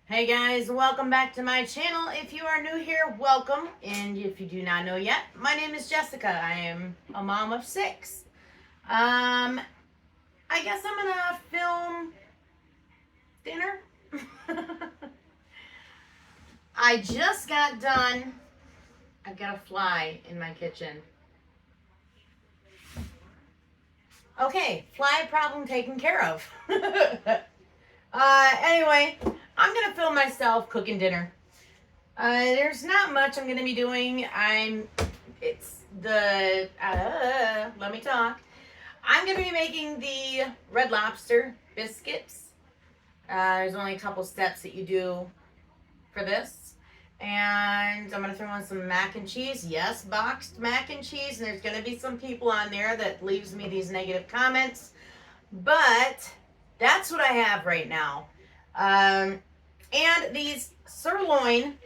Hey guys, welcome back to my channel. If you are new here, welcome. And if you do not know yet, my name is Jessica. I am a mom of 6. I guess I'm gonna film dinner. I just got done. I've got a fly in my kitchen. Okay, fly problem taken care of. Anyway, I'm gonna film myself cooking dinner. There's not much I'm gonna be doing. Let me talk. I'm gonna be making the Red Lobster biscuits. There's only a couple steps that you do for this. And I'm gonna throw in some mac and cheese. Yes, boxed mac and cheese. And there's gonna be some people on there that leaves me these negative comments. But that's what I have right now. And these sirloin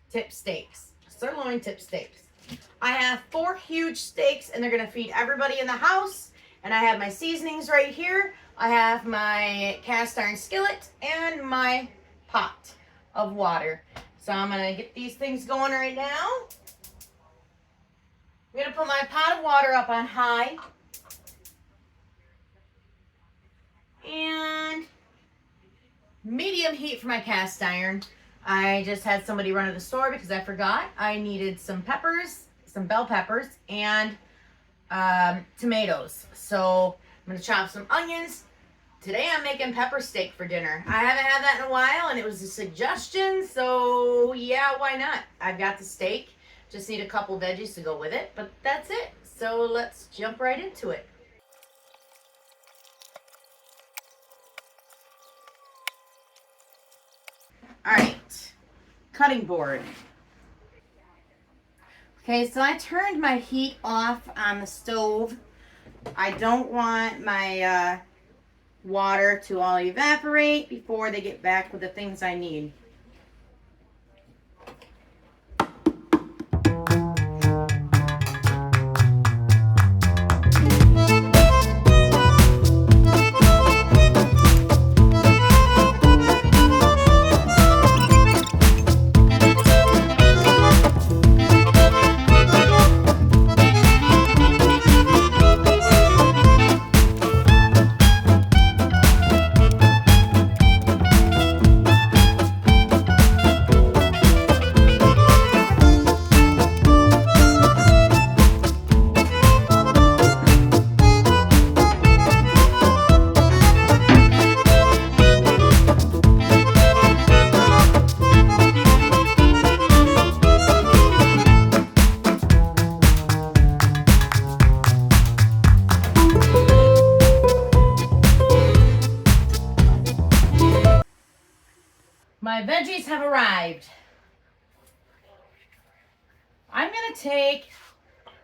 tip steaks. Sirloin tip steaks. I have 4 huge steaks and they're going to feed everybody in the house. And I have my seasonings right here. I have my cast iron skillet and my pot of water. So I'm going to get these things going right now. I'm going to put my pot of water up on high. And medium heat for my cast iron. I just had somebody run to the store because I forgot. I needed some peppers, some bell peppers, and tomatoes. So I'm going to chop some onions. Today I'm making pepper steak for dinner. I haven't had that in a while, and it was a suggestion, so yeah, why not? I've got the steak. Just need a couple veggies to go with it, but that's it. So let's jump right into it. All right, cutting board. Okay, so I turned my heat off on the stove. I don't want my water to all evaporate before they get back with the things I need. My veggies have arrived. I'm going to take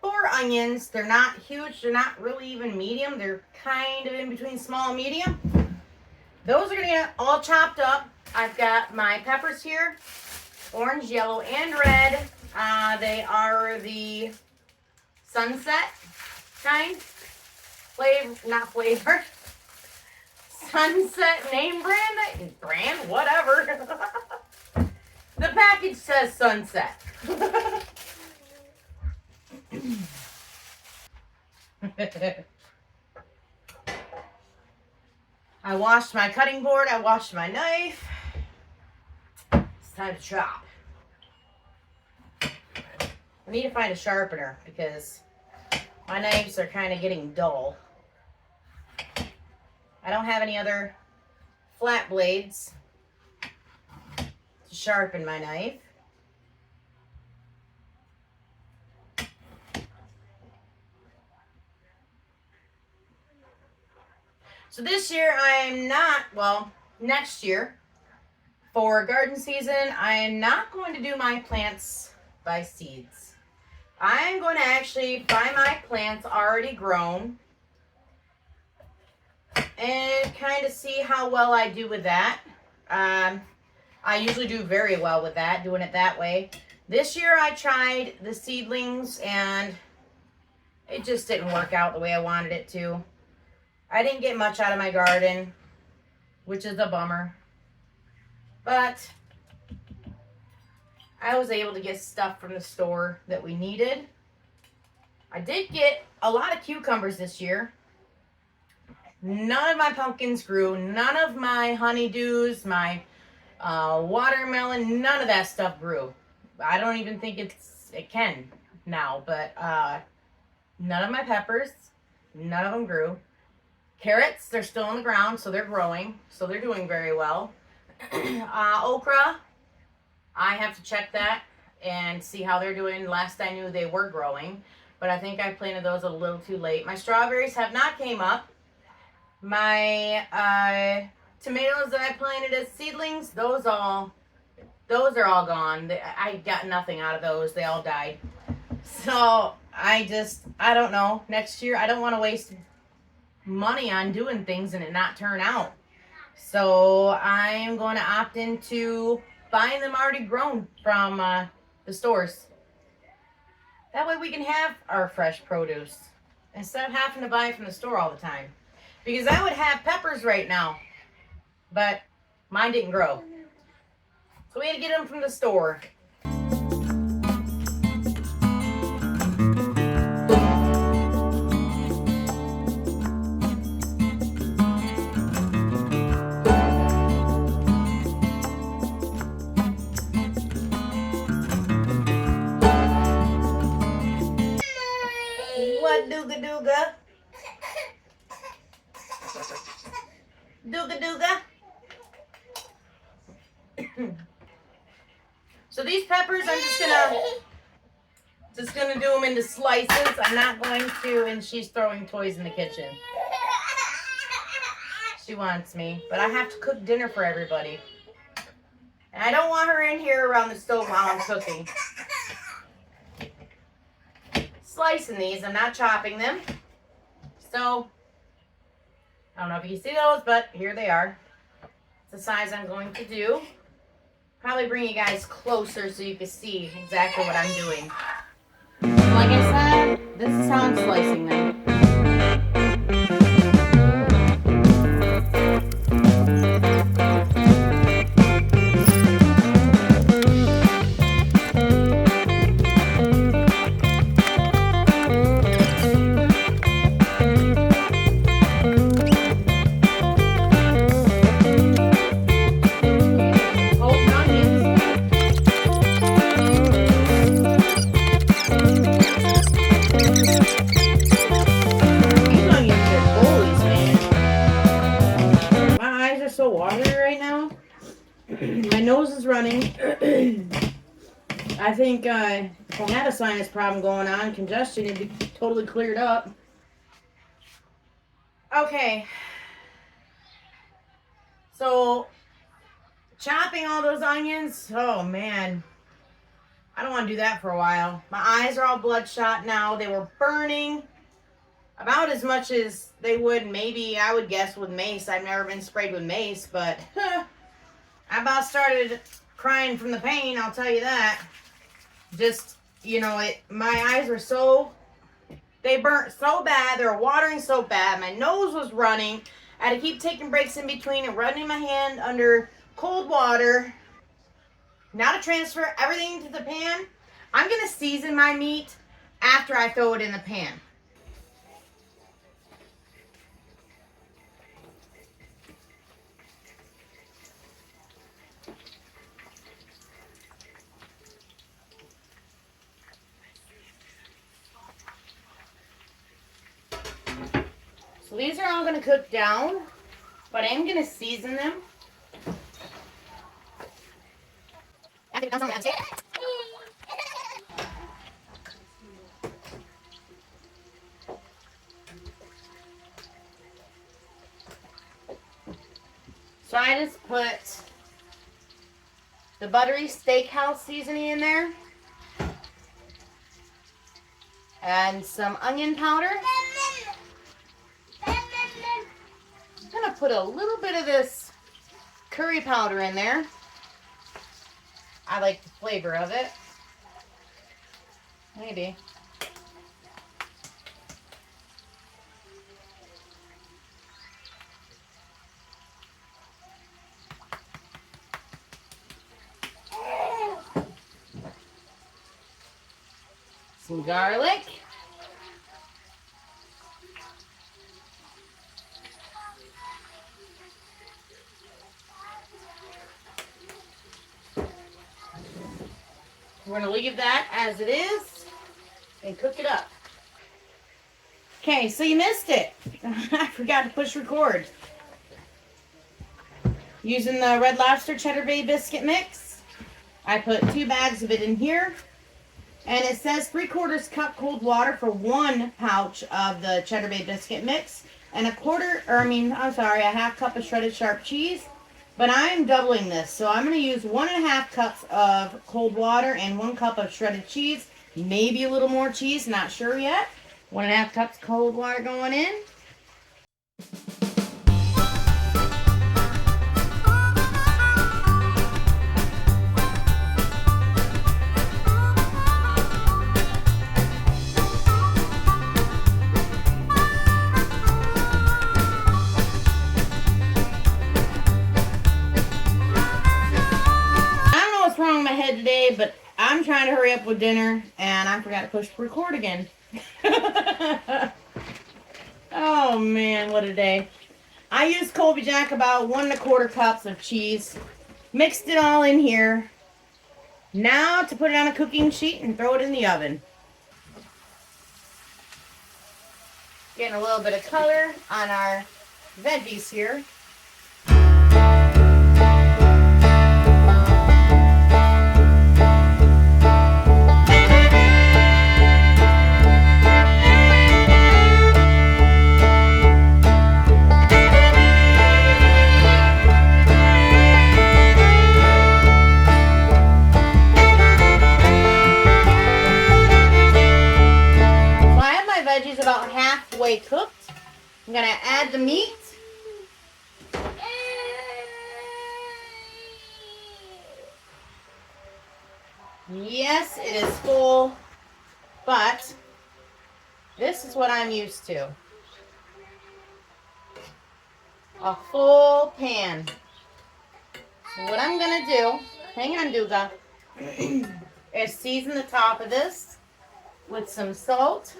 4 onions. They're not huge. They're not really even medium. They're kind of in between small and medium. Those are going to get all chopped up. I've got my peppers here, orange, yellow, and red. They are the sunset kind. Not flavor. Sunset name brand, whatever. The package says Sunset. I washed my cutting board. I washed my knife. It's time to chop. I need to find a sharpener because my knives are kind of getting dull. I don't have any other flat blades to sharpen my knife. So this year next year, for garden season, I am not going to do my plants by seeds. I'm going to actually buy my plants already grown and kind of see how well I do with that. I usually do very well with that, doing it that way. This year I tried the seedlings and it just didn't work out the way I wanted it to. I didn't get much out of my garden. which is a bummer. But I was able to get stuff from the store that we needed. I did get a lot of cucumbers this year. None of my pumpkins grew. None of my honeydews, my watermelon, none of that stuff grew. I don't even think it can now, but none of my peppers, none of them grew. Carrots, they're still on the ground, so they're growing, so they're doing very well. Okra, I have to check that and see how they're doing. Last I knew they were growing, but I think I planted those a little too late. My strawberries have not came up. My tomatoes that I planted as seedlings, those are all gone. I got nothing out of those. They all died. So I don't know. Next year, I don't want to waste money on doing things and it not turn out. So I'm going to opt into buying them already grown from the stores. That way we can have our fresh produce instead of having to buy it from the store all the time. Because I would have peppers right now, but mine didn't grow. So we had to get them from the store. What dooga dooga? Dooga dooga. So these peppers, I'm just gonna do them into slices. I'm not going to, and she's throwing toys in the kitchen. She wants me, but I have to cook dinner for everybody. And I don't want her in here around the stove while I'm cooking. Slicing these, I'm not chopping them. So, I don't know if you can see those, but here they are. It's the size I'm going to do. Probably bring you guys closer so you can see exactly what I'm doing. So like I said, this is how I'm slicing them. So watery right now. My nose is running. I think if I had a sinus problem going on, congestion, it'd be totally cleared up. Okay. So, chopping all those onions, oh man. I don't want to do that for a while. My eyes are all bloodshot now. They were burning about as much as they would, maybe, I would guess, with mace. I've never been sprayed with mace, but I about started crying from the pain, I'll tell you that. Just, my eyes were they burnt so bad, they were watering so bad, my nose was running. I had to keep taking breaks in between and running my hand under cold water. Now to transfer everything to the pan, I'm going to season my meat after I throw it in the pan. So these are all going to cook down, but I am going to season them. So I just put the buttery steakhouse seasoning in there and some onion powder. I'm going to put a little bit of this curry powder in there. I like the flavor of it. Maybe. Some garlic. We're going to leave that as it is and cook it up. Okay, so you missed it. I forgot to push record. Using the Red Lobster Cheddar Bay biscuit mix, I put 2 bags of it in here. And it says 3/4 cup cold water for 1 pouch of the Cheddar Bay biscuit mix. And a 1/2 cup of shredded sharp cheese. But I am doubling this, so I'm going to use 1.5 cups of cold water and 1 cup of shredded cheese. Maybe a little more cheese, not sure yet. 1.5 cups cold water going in. Today, but I'm trying to hurry up with dinner and I forgot to push record again. Oh man, what a day. I used Colby Jack about 1.25 cups of cheese, mixed it all in here. Now to put it on a cooking sheet and throw it in the oven. Getting a little bit of color on our veggies here. About halfway cooked. I'm gonna add the meat. Yes, it is full, but this is what I'm used to. A full pan. So what I'm gonna do, hang on, Duga, is season the top of this with some salt.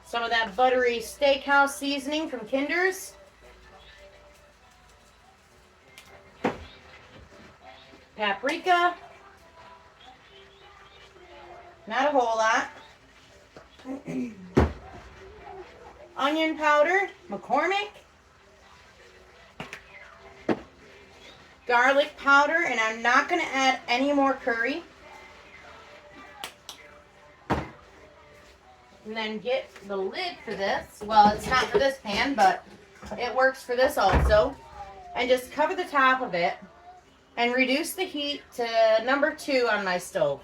Some of that buttery steakhouse seasoning from Kinder's. Paprika. Not a whole lot. Onion powder, McCormick. Garlic powder, and I'm not going to add any more curry. And then get the lid for this. Well, it's not for this pan, but it works for this also. And just cover the top of it and reduce the heat to number 2 on my stove.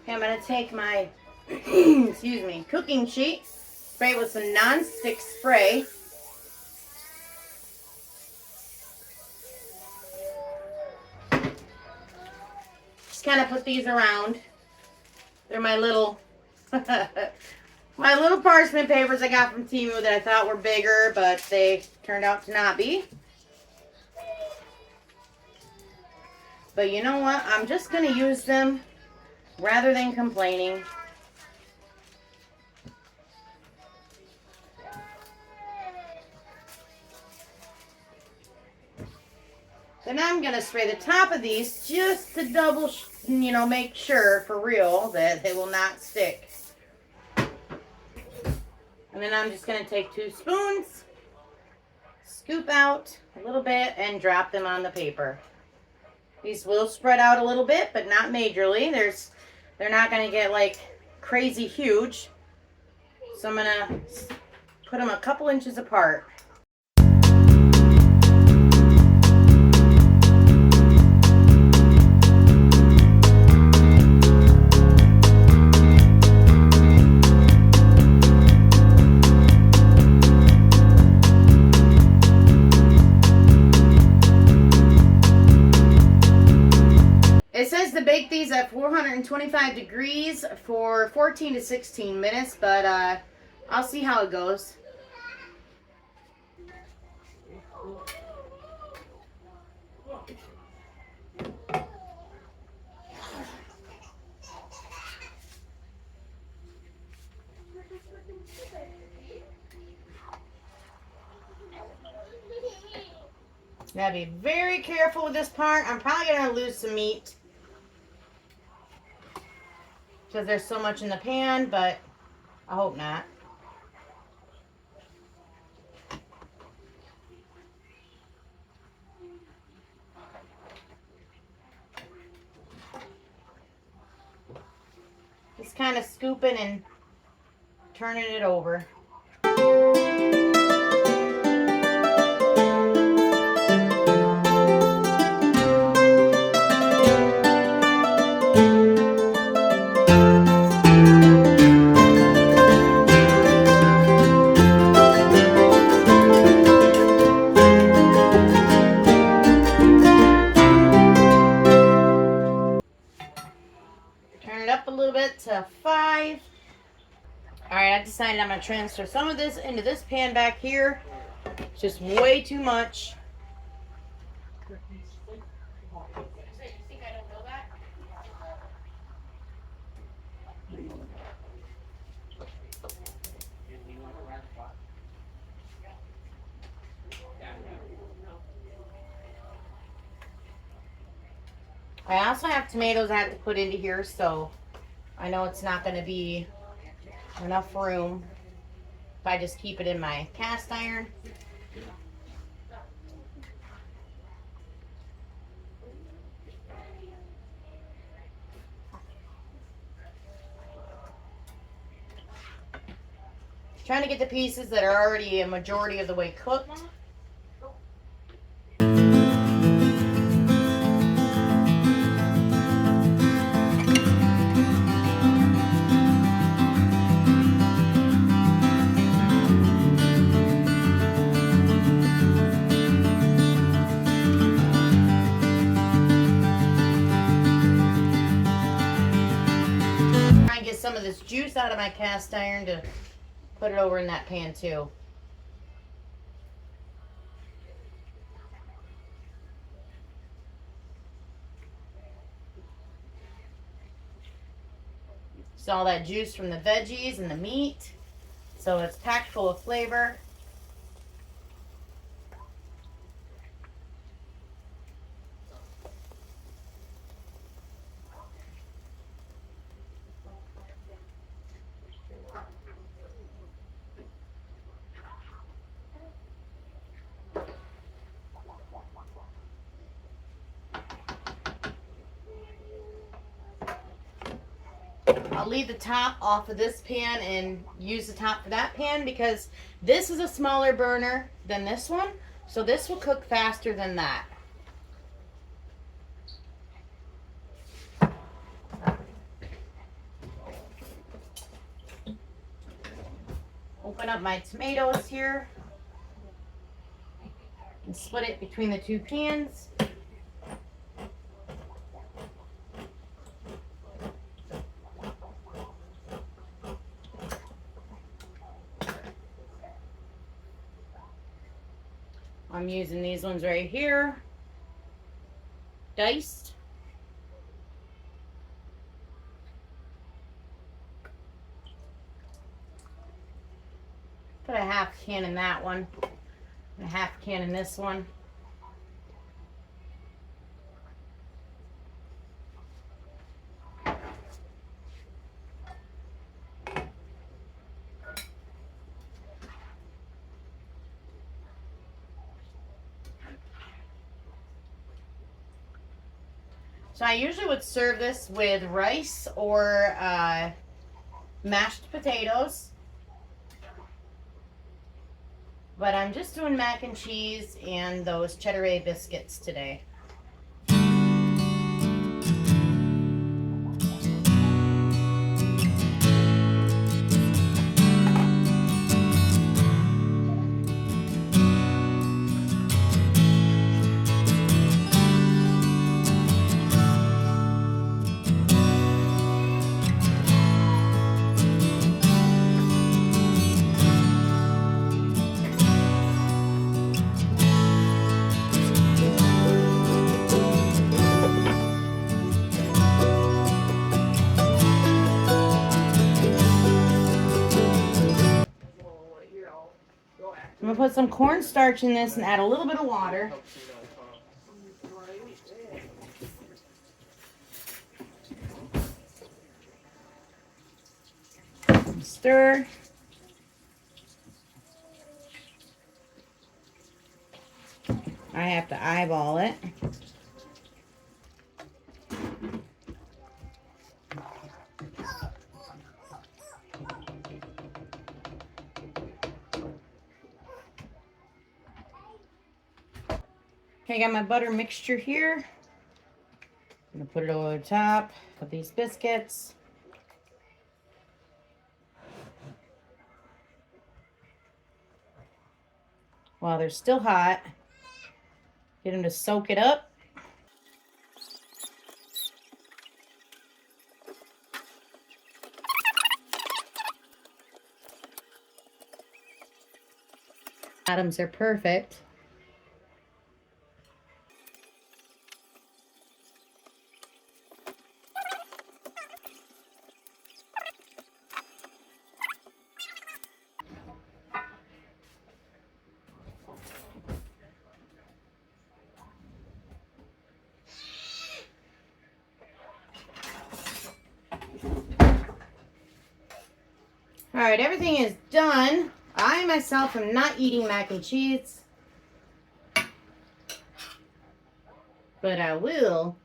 Okay, I'm going to take my excuse me, cooking sheet, spray it with some non-stick spray. Just kind of put these around. They're my little my little parchment papers I got from Temu that I thought were bigger, but they turned out to not be. But you know what? I'm just going to use them rather than complaining. Then I'm going to spray the top of these just to double, make sure for real that they will not stick. And then I'm just going to take 2 spoons, scoop out a little bit, and drop them on the paper. These will spread out a little bit, but not majorly. They're not going to get like crazy huge. So I'm going to put them a couple inches apart. It says to bake these at 425 degrees for 14 to 16 minutes, but I'll see how it goes. Gotta be very careful with this part. I'm probably gonna lose some meat because there's so much in the pan, but I hope not. Just kind of scooping and turning it over. Turn it up a little bit to 5. Alright, I decided I'm going to transfer some of this into this pan back here. It's just way too much. I also have tomatoes I have to put into here, so I know it's not going to be enough room if I just keep it in my cast iron. Trying to get the pieces that are already a majority of the way cooked. Try and get some of this juice out of my cast iron to put it over in that pan too. It's all that juice from the veggies and the meat, so it's packed full of flavor. I'll leave the top off of this pan and use the top for that pan because this is a smaller burner than this one, so this will cook faster than that. Open up my tomatoes here and split it between the two pans. I'm using these ones right here, diced. Put a half can in that one, and a half can in this one. So I usually would serve this with rice or mashed potatoes. But I'm just doing mac and cheese and those Cheddar biscuits today. I'm going to put some cornstarch in this and add a little bit of water. stir. I have to eyeball it. Okay, I got my butter mixture here. I'm gonna put it over the top of these biscuits. While they're still hot, get them to soak it up. Bottoms are perfect. All right, everything is done. I myself am not eating mac and cheese, but I will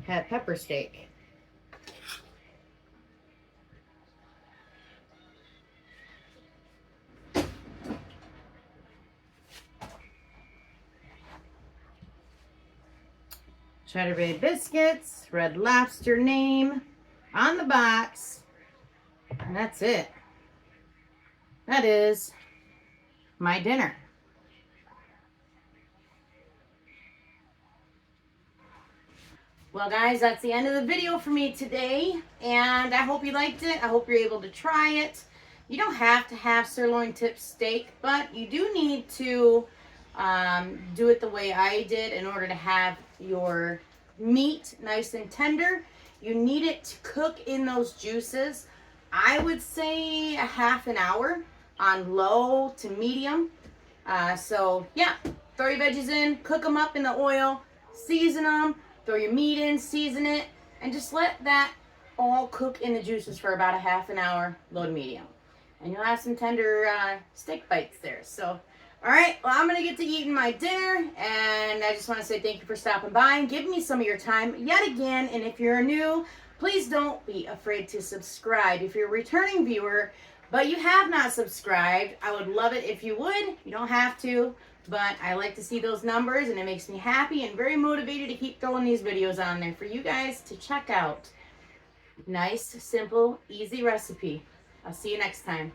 have pepper steak. Cheddar Bay biscuits, Red Lobster name on the box, and that's it. That is my dinner. Well, guys, that's the end of the video for me today, and I hope you liked it. I hope you're able to try it. You don't have to have sirloin tip steak, but you do need to do it the way I did in order to have your meat nice and tender. You need it to cook in those juices. I would say a half an hour on low to medium. So yeah, throw your veggies in, cook them up in the oil, season them, throw your meat in, season it, and just let that all cook in the juices for about a half an hour, low to medium. And you'll have some tender steak bites there. So, all right, well, I'm going to get to eating my dinner, and I just want to say thank you for stopping by and giving me some of your time yet again. And if you're new, please don't be afraid to subscribe. If you're a returning viewer, but you have not subscribed, I would love it if you would. You don't have to, but I like to see those numbers, and it makes me happy and very motivated to keep throwing these videos on there for you guys to check out. Nice, simple, easy recipe. I'll see you next time.